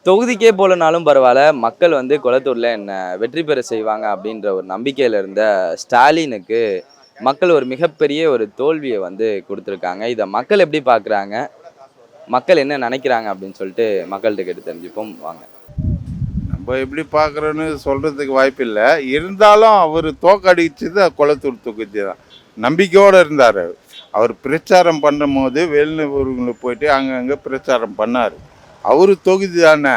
தொகுதிக்கே போலனாலும் பரவாயில்ல, மக்கள் வந்து கொளத்தூர்ல என்ன வெற்றி பெற செய்வாங்க அப்படின்ற ஒரு நம்பிக்கையில இருந்த ஸ்டாலினுக்கு மக்கள் ஒரு மிகப்பெரிய ஒரு தோல்விய வந்து குடுத்துருக்காங்க. இத மக்கள் எப்படி பார்க்குறாங்க? மக்கள் என்ன நினைக்கிறாங்க அப்படின்னு சொல்லிட்டு மக்கள்ட்ட கேட்டு தெரிஞ்சுப்போம் வாங்க. நம்ம எப்படி பார்க்குறோன்னு சொல்கிறதுக்கு வாய்ப்பில்லை. இருந்தாலும் அவர் தோக்கடிச்சது கொளத்தூர் தொகுதி தான். நம்பிக்கையோடு இருந்தார். அவர் பிரச்சாரம் பண்ணும்போது வெளியூர்களுக்கு போயிட்டு அங்கங்கே பிரச்சாரம் பண்ணார். அவர் தொகுதி தானே.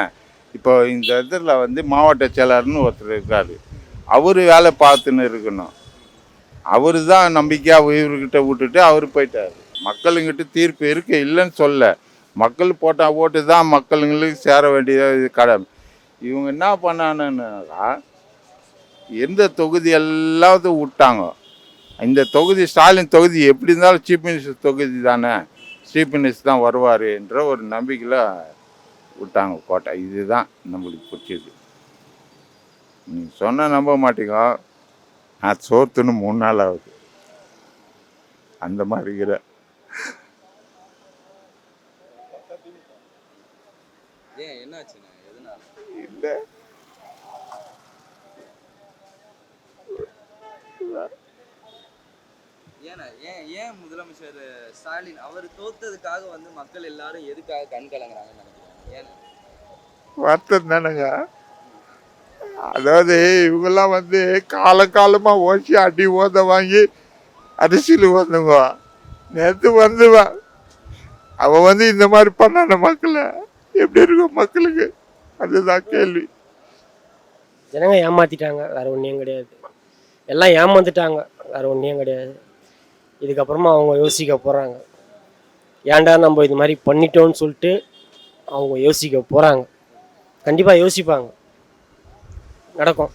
இப்போ இந்த இதில் வந்து மாவட்ட செயலாளர்னு ஒருத்தர் இருக்கார். அவர் வேலை பார்த்துன்னு இருக்கணும். அவர் தான் நம்பிக்கையாக இவர்கிட்ட விட்டுட்டு அவர் போயிட்டார். மக்களுங்கிட்ட தீர்ப்பு இருக்க இல்லைன்னு சொல்ல. மக்கள் போட்ட ஓட்டு தான் மக்களுங்களுக்கு சேர வேண்டியது கடமை. இவங்க என்ன பண்ணானுன்னாக்கா எந்த தொகுதி எல்லாத்தையும் விட்டாங்க. இந்த தொகுதி ஸ்டாலின் தொகுதி எப்படி இருந்தாலும் சீஃப் மினிஸ்டர் தொகுதி தானே, சீஃப் மினிஸ்டர் தான் வருவார் என்ற ஒரு நம்பிக்கையில் விட்டாங்க கோட்டை. இதுதான் நம்மளுக்கு பிடிச்சது. நீங்கள் சொன்னால் நம்ப மாட்டீங்க, நான் சோத்துன்னு 3 நாள் ஆகுது. அந்த மாதிரி இருக்கிற ஏன் என்னாச்சுங்க? எதனால? இல்லை ஏன்னா ஏன் ஏன் முதலமைச்சர் ஸ்டாலின் அவர் தோத்ததுக்காக வந்து மக்கள் எல்லாரும் எதுக்காக கண் கலங்குறாங்கன்னு நினைக்கிறாங்க? ஏன்னா வருத்தம் தானேங்க. அதாவது இவங்கெல்லாம் வந்து காலகாலமாக ஓசி அடி ஓத வாங்கி அரசியல் வந்தவங்க. நேற்று வந்துவான் அவன் வந்து இந்த மாதிரி பண்ணான மக்களை எப்படி இருக்கும் மக்களுக்கு? அதுதான் கேள்வி. ஜனங்க ஏமாத்திட்டாங்க, வேற ஒன்றையும் கிடையாது. எல்லாம் ஏமாந்துட்டாங்க, வேற ஒன்றையும் கிடையாது. இதுக்கப்புறமா அவங்க யோசிக்க போகிறாங்க. ஏன்டா நம்ம இது மாதிரி பண்ணிட்டோன்னு சொல்லிட்டு அவங்க யோசிக்க போகிறாங்க. கண்டிப்பாக யோசிப்பாங்க, நடக்கும்.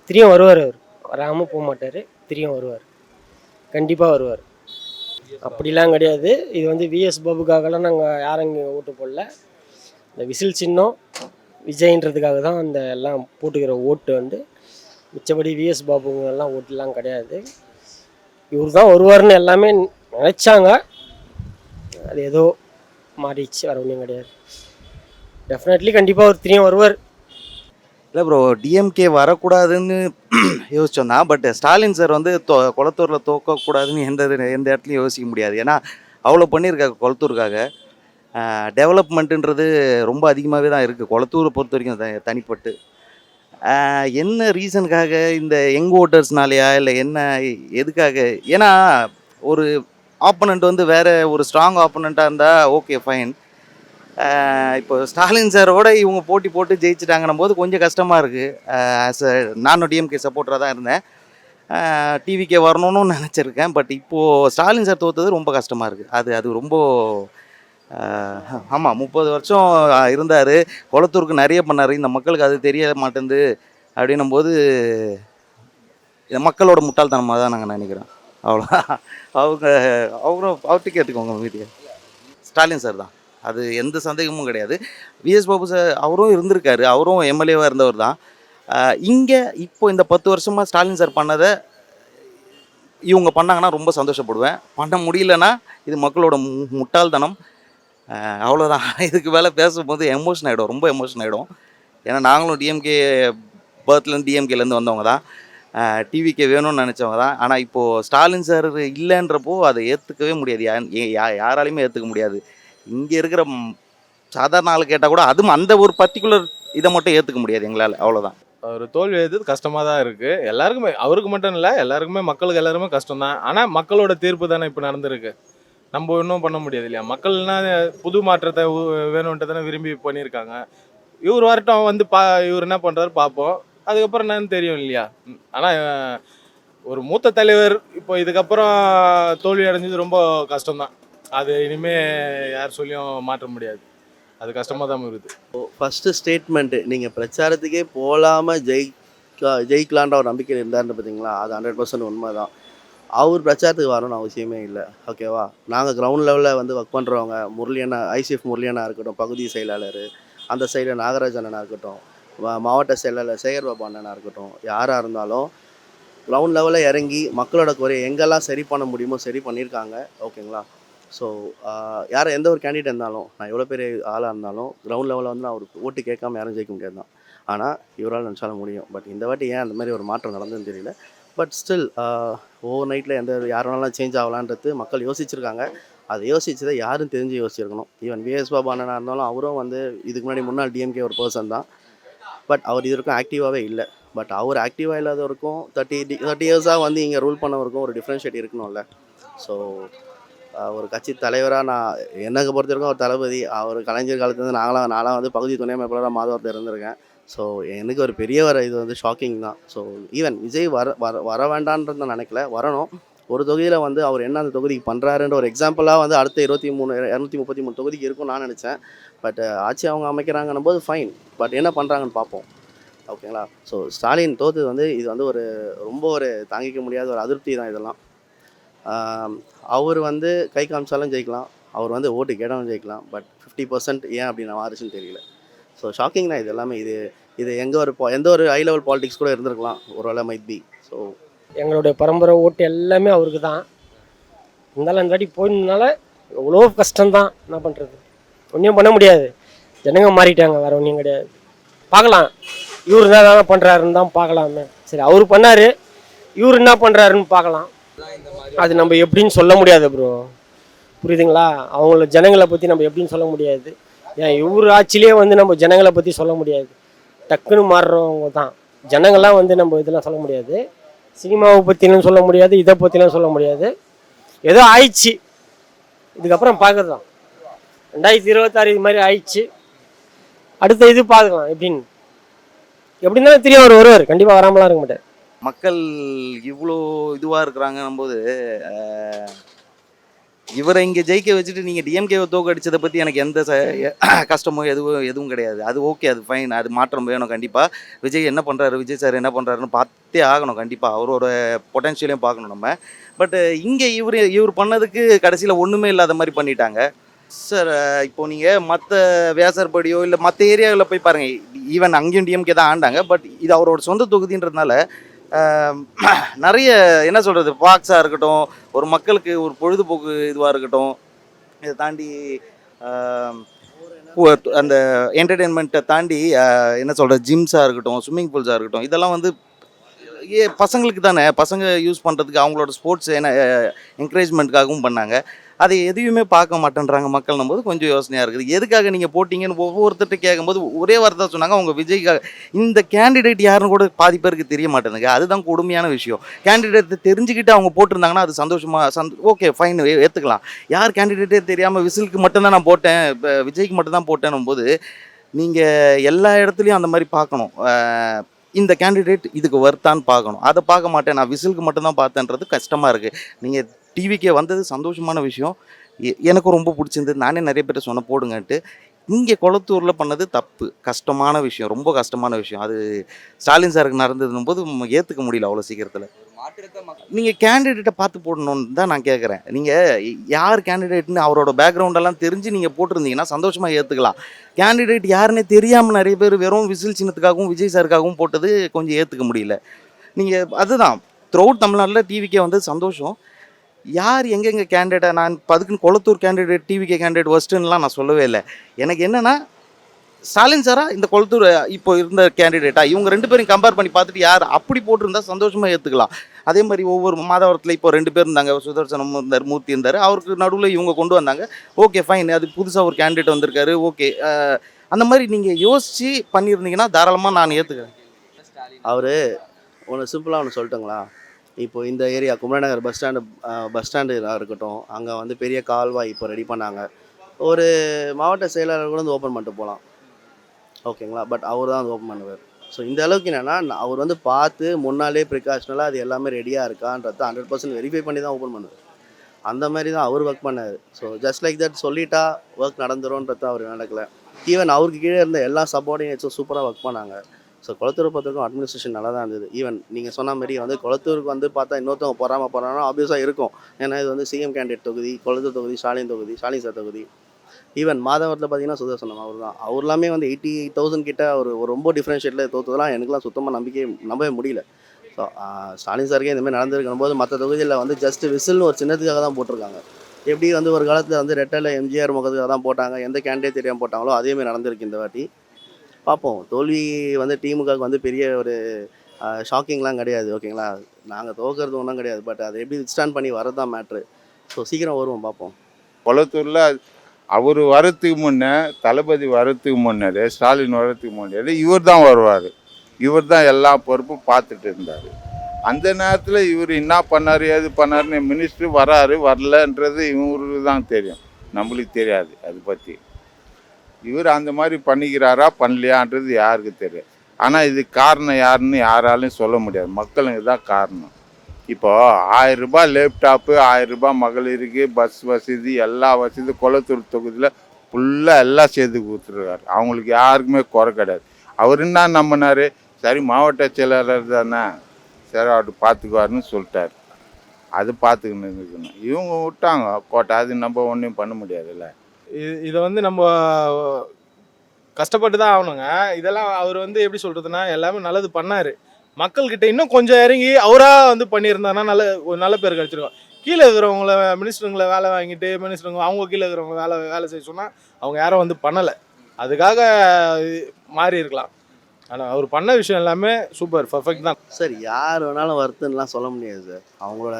திரியும் வருவார். அவர் வராமல் போக மாட்டார், திரியும் வருவார், கண்டிப்பாக வருவார். அப்படிலாம் கிடையாது. இது வந்து விஎஸ் பாபுக்காகலாம் நாங்கள் யாரும் இங்கே ஓட்டு போடல. இந்த விசில் சின்னம் விஜய்ன்றதுக்காக தான் அந்த எல்லாம் போட்டுக்கிற ஓட்டு வந்து. மிச்சபடி விஎஸ் பாபுங்கெல்லாம் ஓட்டுலாம் கிடையாது. இவர் தான் வருவார்னு எல்லாமே நினச்சாங்க. அது ஏதோ மாறிடுச்சு, வேறு ஒன்றும் கிடையாது. டெஃபினெட்லி கண்டிப்பாக ஒரு திரியும் வருவார். இல்லை ப்ரோ, டிஎம்கே வரக்கூடாதுன்னு யோசிச்சோம் தான். பட் ஸ்டாலின் சார் வந்து கொளத்தூரில் தோக்கக்கூடாதுன்னு எந்த இடத்துலையும் யோசிக்க முடியாது. ஏன்னா அவ்வளோ பண்ணியிருக்காங்க கொளத்தூருக்காக. டெவலப்மெண்ட்டுன்றது ரொம்ப அதிகமாகவே தான் இருக்குது கொளத்தூரை பொறுத்த வரைக்கும் தனிப்பட்டு. என்ன ரீசனுக்காக, இந்த யங் ஓட்டர்ஸ்னாலையா இல்லை என்ன எதுக்காக? ஏன்னா ஒரு ஆப்போனண்ட் வந்து வேறு ஒரு ஸ்ட்ராங் ஆப்போனண்ட்டாக இருந்தால் ஓகே ஃபைன். இப்போ ஸ்டாலின் சாரோட இவங்க போட்டி போட்டு ஜெயிச்சிட்டாங்கன்னும் போது கொஞ்சம் கஷ்டமாக இருக்குது. ஆஸ் அ நானும் டிஎம்கே சப்போர்ட்டராக தான் இருந்தேன். டிவிக்கே வரணும்னு நினச்சிருக்கேன். பட் இப்போது ஸ்டாலின் சார் தோற்றது ரொம்ப கஷ்டமாக இருக்குது. அது ரொம்ப ஆமாம், 30 வருஷம் இருந்தார், கொளத்தூருக்கு நிறைய பண்ணார். இந்த மக்களுக்கு அது தெரிய மாட்டேங்குது அப்படின்னும் போது இந்த மக்களோட முட்டாள்தனமாக தான் நாங்கள் நினைக்கிறோம். அவ்வளோ அவர்கிட்ட கேட்டுக்கோங்க மீடியா. ஸ்டாலின் சார் தான், அது எந்த சந்தேகமும் கிடையாது. விஎஸ் பாபு சார் அவரும் இருந்திருக்காரு, அவரும் எம்எல்ஏவாக இருந்தவர் தான். இங்கே இப்போ இந்த 10 வருஷமாக ஸ்டாலின் சார் பண்ணதை இவங்க பண்ணாங்கன்னா ரொம்ப சந்தோஷப்படுவேன். பண்ண முடியலன்னா இது மக்களோட முட்டாள்தனம். அவ்வளோதான். இதுக்கு மேலே பேசும்போது எமோஷன் ஆகிடும், ரொம்ப எமோஷன் ஆகிடும். ஏன்னா நாங்களும் டிஎம்கே பர்த்லேருந்து டிஎம்கேலேருந்து வந்தவங்க தான், டிவிக்கே வேணும்னு நினச்சவங்க தான். ஆனால் இப்போது ஸ்டாலின் சார் இல்லைன்றப்போ அதை ஏற்றுக்கவே முடியாது. யாராலையுமே ஏற்றுக்க முடியாது. இங்கே இருக்கிற சாதாரண ஆள் கேட்டால் கூட அதுவும் அந்த ஒரு பர்டிகுலர் இதை மட்டும் ஏற்றுக்க முடியாது எங்களால். அவ்வளோதான். ஒரு தோல்வி எது கஷ்டமாக தான் இருக்குது எல்லாருக்குமே. அவருக்கு மட்டும் இல்லை, எல்லாருக்குமே, மக்களுக்கு எல்லாருமே கஷ்டம் தான். ஆனால் மக்களோட தீர்ப்பு தானே இப்போ நடந்திருக்கு. நம்ம இன்னும் பண்ண முடியாது இல்லையா? மக்கள்னா புது மாற்றத்தை வேணும்ன்ட்டு தானே விரும்பி பண்ணியிருக்காங்க. இவர் வரட்டும், வந்து இவர் என்ன பண்ணுறாரு பார்ப்போம், அதுக்கப்புறம் என்னன்னு தெரியும் இல்லையா? ஆனால் ஒரு மூத்த தலைவர் இப்போ இதுக்கப்புறம் தோல்வி அடைஞ்சது ரொம்ப கஷ்டம்தான். அது இனிமேல் யார் சொல்லியும் மாற்ற முடியாது. அது கஷ்டமாக தான் இருக்குது. ஃபஸ்ட்டு ஸ்டேட்மெண்ட்டு, நீங்கள் பிரச்சாரத்துக்கே போகாமல் ஜெயிக்கலான்ற ஒரு நம்பிக்கை இருந்தாருன்னு பார்த்தீங்களா, அது 100% உண்மை தான். அவர் பிரச்சாரத்துக்கு வரணும்னு அவசியமே இல்லை, ஓகேவா? நாங்கள் கிரவுண்ட் லெவலில் வந்து ஒர்க் பண்ணுறவங்க, முரளியண்ணா, ஐசிஎஃப் முரளியண்ணா இருக்கட்டும், பகுதி செயலாளர், அந்த சைடில் நாகராஜ் அண்ணனாக இருக்கட்டும், மாவட்ட செயலாளர் சேகர்பாபு அண்ணனாக இருக்கட்டும், யாராக இருந்தாலும் கிரவுண்ட் லெவலில் இறங்கி மக்களோட குறையை எங்கெல்லாம் சரி பண்ண முடியுமோ சரி பண்ணியிருக்காங்க, ஓகேங்களா? ஸோ யார் எந்த ஒரு கேண்டிடேட் இருந்தாலும், நான் எவ்வளோ பெரிய ஆளாக இருந்தாலும் கிரவுண்ட் லெவலில் வந்து நான் அவருக்கு ஓட்டு கேட்காம யாரும் ஜெயிக்க முடியாது தான். ஆனால் இவரால் நினச்சாலும் முடியும். பட் இந்த வாட்டி ஏன் அந்த மாதிரி ஒரு மாற்றம் நடந்ததுன்னு தெரியல. பட் ஸ்டில் ஓவர் நைட்டில் யார் வேணாலும் சேஞ்ச் ஆகலான்றது மக்கள் யோசிச்சிருக்காங்க. அதை யோசிச்சதை யாரும் தெரிஞ்சு யோசிச்சிருக்கணும். ஈவன் விஎஸ் பாபு அண்ணனாக இருந்தாலும் அவரும் வந்து இதுக்கு முன்னாள் டிஎம்கே ஒரு பர்சன் தான். பட் அவர் இது வரைக்கும் ஆக்டிவாகவே இல்லை. பட் அவர் ஆக்டிவாக இல்லாதவருக்கும் 30 இயர்ஸாக வந்து இங்கே ரூல் பண்ணவருக்கும் ஒரு டிஃப்ரென்ஷியேட் இருக்கணும்ல. ஸோ ஒரு கட்சி தலைவராக நான் எனக்கு பொறுத்த வரைக்கும் ஒரு தளபதி. அவர் கலைஞர் காலத்துலேருந்து நான்லாம் வந்து பகுதி துணை அமைப்பாளராக மாதவரத்தில் இருந்திருக்கேன். ஸோ எனக்கு ஒரு பெரிய இது வந்து ஷாக்கிங் தான். ஸோ ஈவன் விஜய் வர வேண்டான்றது நான் நினைக்கல, வரணும். ஒரு தொகுதியில் வந்து அவர் என்ன அந்த தொகுதிக்கு பண்ணுறாருன்ற ஒரு எக்ஸாம்பிளாக வந்து அடுத்த 233 தொகுதிக்கு இருக்கும்னு நான் நினச்சேன். பட் ஆட்சி அவங்க அமைக்கிறாங்கன்னும் போது ஃபைன். பட் என்ன பண்ணுறாங்கன்னு பார்ப்போம். ஓகேங்களா? ஸோ ஸ்டாலின் தோற்றது வந்து இது வந்து ரொம்ப தாங்கிக்க முடியாத ஒரு அதிருப்தி தான் இதெல்லாம். அவர் வந்து கை காமிச்சாலும் ஜெயிக்கலாம், அவர் வந்து ஓட்டு கேட்டாலும் ஜெயிக்கலாம். பட் 50% ஏன் அப்படி நான் மாறுச்சுன்னு தெரியல. ஸோ ஷாக்கிங் தான் இது எல்லாமே. இது எந்த ஒரு ஹை லெவல் பாலிடிக்ஸ் கூட இருந்திருக்கலாம் ஒரு வேளை மைட் பி. ஸோ எங்களுடைய பரம்பரை ஓட்டு எல்லாமே அவருக்கு தான். இருந்தாலும் அந்த வாட்டி போயிருந்தனால எவ்வளோ கஷ்டம்தான். என்ன பண்ணுறது, ஒன்றும் பண்ண முடியாது. ஜனங்க மாறிட்டாங்க, வேறு ஒன்றும் கிடையாது. பார்க்கலாம், இவர் என்ன பண்ணுறாருன்னு தான் பார்க்கலாமே. சரி, அவர் பண்ணார், இவர் என்ன பண்ணுறாருன்னு பார்க்கலாம். அது நம்ம எப்படின்னு சொல்ல முடியாது ப்ரோ, புரியுதுங்களா? அவங்கள ஜனங்களை பற்றி நம்ம எப்படின்னு சொல்ல முடியாது. ஏன் இவர் ஆட்சியிலே வந்து நம்ம ஜனங்களை பற்றி சொல்ல முடியாது. டக்குன்னு மாறுறவங்க தான் ஜனங்கள்லாம் வந்து நம்ம இதெல்லாம் சொல்ல முடியாது. சினிமாவை பற்றிலும் சொல்ல முடியாது, இதை பற்றிலாம் சொல்ல முடியாது. ஏதோ ஆயிடுச்சு, இதுக்கப்புறம் பார்க்குறது தான். 2026 இது மாதிரி ஆயிடுச்சு. அடுத்த இது பார்க்கலாம் எப்படின்னு. எப்படி இருந்தாலும் தெரியும், அவர் வருவார், கண்டிப்பாக வராமலாம் இருக்க மாட்டார். மக்கள் இவ்வளோ இதுவாக இருக்கிறாங்கன்னும் போது இவரை இங்கே ஜெயிக்க வச்சுட்டு நீங்கள் டிஎம்கேவை தோக்கடிச்சதை பற்றி எனக்கு எந்த கஷ்டமோ எதுவும் கிடையாது. அது ஓகே, அது ஃபைன், அது மாற்றம் வேணும் கண்டிப்பாக. விஜய் என்ன பண்ணுறாரு, விஜய் சார் என்ன பண்ணுறாருன்னு பார்த்தே ஆகணும் கண்டிப்பாக. அவரோட பொட்டன்ஷியலையும் பார்க்கணும் நம்ம. பட் இங்கே இவர் பண்ணதுக்கு கடைசியில் ஒன்றுமே இல்லாத மாதிரி பண்ணிட்டாங்க சார். இப்போது நீங்கள் மற்ற வேசர்படியோ இல்லை மற்ற ஏரியாவில் போய் பாருங்கள், ஈவன் அங்கேயும் டிஎம்கே தான் ஆண்டாங்க. பட் இது அவரோட சொந்த தொகுதின்றதுனால நிறைய என்ன சொல்கிறது, பாக்ஸாக இருக்கட்டும், ஒரு மக்களுக்கு ஒரு பொழுதுபோக்கு இதுவாக இருக்கட்டும், இதை தாண்டி அந்த என்டர்டெயின்மெண்ட்டை தாண்டி என்ன சொல்கிறது, ஜிம்ஸாக இருக்கட்டும், ஸ்விம்மிங் பூல்ஸாக இருக்கட்டும், இதெல்லாம் வந்து பசங்களுக்கு தானே, பசங்க யூஸ் பண்ணுறதுக்கு அவங்களோட ஸ்போர்ட்ஸ் என்கரேஜ்மெண்ட்டுக்காகவும் பண்ணாங்க. அதை எதையுமே பார்க்க மாட்டேன்றாங்க மக்கள்னும் போது கொஞ்சம் யோசனையாக இருக்குது. எதுக்காக நீங்கள் போட்டிங்கன்னு ஒவ்வொருத்தர்கிட்ட கேட்கும்போது ஒரே வார்த்தை தான் சொன்னாங்க, அவங்க விஜய்க்காக. இந்த கேண்டிடேட் யாருன்னு கூட பாதி பேருக்கு தெரிய மாட்டேங்குது. அதுதான் கொடுமையான விஷயம். கேண்டிடேட்டை தெரிஞ்சுக்கிட்டு அவங்க போட்டிருந்தாங்கன்னா அது ஓகே ஃபைன், ஏற்றுக்கலாம். யார் கேண்டிடேட்டே தெரியாமல் விசிலுக்கு மட்டும்தான் நான் போட்டேன், இப்போ விஜய்க்கு மட்டும்தான் போட்டேன்னும் போது நீங்கள் எல்லா இடத்துலையும் அந்த மாதிரி பார்க்கணும். இந்த கேண்டிடேட் இதுக்கு வர்த்தான்னு பார்க்கணும். அதை பார்க்க மாட்டேன், நான் விசிலுக்கு மட்டும்தான் பார்த்தேன்றது கஷ்டமாக இருக்குது. நீங்கள் டிவிக்கே வந்தது சந்தோஷமான விஷயம், எனக்கும் ரொம்ப பிடிச்சிருந்தது. நானே நிறைய பேர்ட்ட சொன்னேன் போடுங்கன்ட்டு. இங்கே கொளத்தூரில் பண்ணது தப்பு, கஷ்டமான விஷயம், ரொம்ப கஷ்டமான விஷயம். அது ஸ்டாலின் சாருக்கு நடந்ததுன்னும் போது ஏற்றுக்க முடியல அவ்வளோ சீக்கிரத்தில். நீங்கள் கேண்டிடேட்டை பார்த்து போடணுன்னு தான் நான் கேட்குறேன். நீங்கள் யார் கேண்டிடேட்னு அவரோட பேக்ரவுண்டெல்லாம் தெரிஞ்சு நீங்கள் போட்டிருந்தீங்கன்னா சந்தோஷமாக ஏற்றுக்கலாம். கேண்டிடேட் யாருன்னே தெரியாமல் நிறைய பேர் வெறும் விசில் சின்னத்துக்காகவும் விஜய் சாருக்காகவும் போட்டது கொஞ்சம் ஏற்றுக்க முடியல. நீங்கள் அதுதான் த்ரூஅவுட் தமிழ்நாட்டில் டிவிக்கே வந்து சந்தோஷம். யார் எங்கெங்கே கேண்டிடேட்டை நான் அதுக்குன்னு கொளத்தூர் கேண்டிடேட் டிவிகே கேண்டிடேட் ஃபஸ்ட்டுன்னெலாம் நான் சொல்லவே இல்லை. எனக்கு என்னென்னா ஸ்டாலின் சாரா இந்த கொளத்தூர் இப்போ இருந்த கேண்டிடேட்டா, இவங்க 2 பேரும் கம்பேர் பண்ணி பார்த்துட்டு யார் அப்படி போட்டிருந்தா சந்தோஷமாக ஏற்றுக்கலாம். அதே மாதிரி ஒவ்வொரு மாதவரத்தில் இப்போ 2 பேர் இருந்தாங்க, சுதர்சனம் இருந்தார், மூர்த்தி இருந்தார், அவருக்கு நடுவில் இவங்க கொண்டு வந்தாங்க. ஓகே ஃபைன், அது புதுசாக ஒரு கேண்டிடேட் வந்திருக்காரு, ஓகே. அந்த மாதிரி நீங்கள் யோசித்து பண்ணியிருந்தீங்கன்னா தாராளமாக நான் ஏற்றுக்கிறேன். அவர் சிம்பிளாக ஒன்று சொல்லட்டுங்களா? இப்போ இந்த ஏரியா குமரநகர் பஸ் ஸ்டாண்டு இருக்கட்டும், அங்கே வந்து பெரிய கால்வாய் இப்போ ரெடி பண்ணாங்க. ஒரு மாவட்ட செயலாளர் கூட வந்து ஓப்பன் பண்ணிட்டு போகலாம், ஓகேங்களா? பட் அவர் தான் வந்து ஓப்பன் பண்ணுவார். ஸோ இந்த அளவுக்கு என்னென்னா, அவர் வந்து பார்த்து முன்னாலே ப்ரிகாஷனலாக அது எல்லாமே ரெடியாக இருக்கான்றது 100% வெரிஃபை பண்ணி தான் ஓப்பன் பண்ணுவார். அந்த மாதிரி தான் அவர் ஒர்க் பண்ணார். ஸோ ஜஸ்ட் லைக் தட் சொல்லிட்டா ஒர்க் நடந்துரும்ன்றது அவர் நடக்கலை. ஈவன் அவருக்கு கீழே இருந்த எல்லா சப்பார்டினேட்ஸும் சூப்பராக ஒர்க் பண்ணாங்க. ஸோ கொளத்தூரை பொறுத்தவரைக்கும் அட்மினிஸ்ட்ரேஷன் நல்லா தான் இருந்தது. ஈவன் நீங்கள் சொன்ன மாதிரி வந்து கொளத்தூருக்கு வந்து பார்த்தா இன்னொருத்தவங்க போகிறாங்கன்னா ஆப்வியஸாக இருக்கும். ஏன்னா இது வந்து சிஎம் கேண்டிடேட் தொகுதி, கொளத்தூர் தொகுதி, ஸ்டாலின் சார் தொகுதி. ஈவன் மாதவரத்தில் பார்த்தீங்கன்னா சுதர்சனம் அவர் எல்லாமே வந்து 88,000 கிட்ட ஒரு ரொம்ப டிஃப்ரென்ஷியேட்டில் தோற்றதெல்லாம் எனக்குலாம் சுத்தமாக நம்பவே முடியல. ஸோ ஸ்டாலின் சாருக்கே இந்தமாதிரி நடந்திருக்கும் போது மற்ற தொகுதியில் வந்து ஜஸ்ட் விசில்னு ஒரு சின்னத்துக்காக தான் போட்டிருக்காங்க. எப்படி வந்து ஒரு காலத்தில் வந்து ரெட்டலை எம்ஜிஆர் முகத்துக்காக தான் போட்டாங்க, எந்த கேண்டிடேட் தெரியாமல் போட்டாங்களோ அதேமாதிரி நடந்திருக்கு இந்த வாட்டி. பார்ப்போம். தோல்வி வந்து திமுகவுக்கு வந்து பெரிய ஒரு ஷாக்கிங்லாம் கிடையாது. ஓகேங்களா, நாங்கள் தோக்கிறது ஒன்றும் கிடையாது. பட் அதை எப்படி வித்ஸ்டாண்ட் பண்ணி வரது தான் மேட்ரு. ஸோ சீக்கிரம் வருவோம், பார்ப்போம். கொளத்தூரில் அவர் வரத்துக்கு முன்னே, தளபதி வரத்துக்கு முன்னாடி, ஸ்டாலின் வரத்துக்கு முன்னாடி இவர் தான் வருவார். இவர் தான் எல்லா பொறுப்பும் பார்த்துட்டு இருந்தார். அந்த நேரத்தில் இவர் என்ன பண்ணார் ஏது பண்ணாருன்னு மினிஸ்டர் வராரு வரலன்றது இவருக்கு தான் தெரியும், நம்மளுக்கு தெரியாது அதை பற்றி. இவர் அந்த மாதிரி பண்ணிக்கிறாரா பண்ணலையான்றது யாருக்கு தெரியும். ஆனால் இது காரணம் யாருன்னு யாராலையும் சொல்ல முடியாது, மக்களுக்கு தான் காரணம். இப்போது 1000 ரூபாய் லேப்டாப்பு, 1000 ரூபாய் மகளிருக்கு, பஸ் வசதி, எல்லா வசதி கொளத்தூர் தொகுதியில் ஃபுல்லாக எல்லாம் செய்து கொடுத்துருக்காரு. அவங்களுக்கு யாருக்குமே குறை கிடையாது. அவர் என்ன நம்பினார், சரி மாவட்ட செயலாளர் தானே, சரி அவர் பார்த்துக்குவாருன்னு சொல்லிட்டார். அது பார்த்துக்கின்னு இருக்கணும். இவங்க விட்டாங்க கோட்டை, அது நம்ம ஒன்றும் பண்ண முடியாதுல்ல. இதை வந்து நம்ம கஷ்டப்பட்டு தான் ஆகணுங்க. இதெல்லாம் அவர் வந்து எப்படி சொல்கிறதுனா எல்லாமே நல்லது பண்ணார். மக்கள்கிட்ட இன்னும் கொஞ்சம் இறங்கி அவராக வந்து பண்ணியிருந்தாருன்னா ஒரு நல்ல பேர் கிடச்சிருக்கும். கீழே இருக்கிறவங்கள மினிஸ்டருங்களை வேலை வாங்கிட்டு மினிஸ்டருங்க அவங்க கீழே இருக்கிறவங்க வேலை செய்ய சொன்னால் அவங்க யாரும் வந்து பண்ணலை. அதுக்காக மாறி இருக்கலாம். ஆனால் அவர் பண்ண விஷயம் எல்லாமே சூப்பர் பர்ஃபெக்ட் தான். சார் யார் வேணாலும் வருத்துன்னெலாம் சொல்ல முடியாது சார். அவங்களோட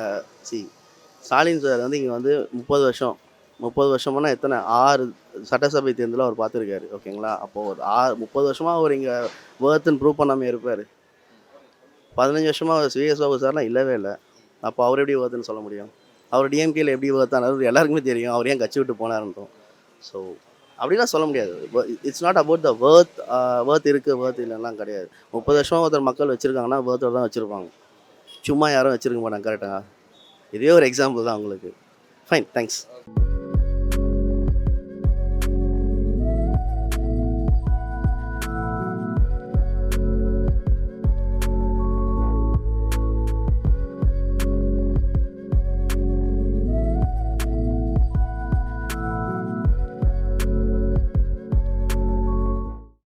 ஸ்டாலின் சார் வந்து இங்கே வந்து 30 வருஷம்னா எத்தனை 6 சட்டசபை தேர்தலில் அவர் பார்த்துருக்காரு. ஓகேங்களா, அப்போது ஒரு 30 வருஷமாக அவர் இங்கே வேர்த்துன்னு ப்ரூவ் பண்ணாமல் இருப்பார். 15 வருஷமாக சிஎஸ் பாபு சார்லாம் இல்லவே இல்லை. அப்போ அவர் எப்படி வேர்த்துன்னு சொல்ல முடியும்? அவர் டிஎம்கேல எப்படி வேர்த்தானார் எல்லாருக்குமே தெரியும். அவர் ஏன் கட்சி விட்டு போனாருன்றோம். ஸோ அப்படிலாம் சொல்ல முடியாது. It's not about the worth இருக்குது வேர்த் இல்லைலாம் கிடையாது. 30 வருஷமாக ஒருத்தர் மக்கள் வச்சுருக்காங்கன்னா வேர்த்தோட தான் வச்சுருப்பாங்க, சும்மா யாரும் வச்சுருக்க மாட்டாங்க. கரெக்டாக இதே ஒரு எக்ஸாம்பிள் தான் உங்களுக்கு. Fine, thanks.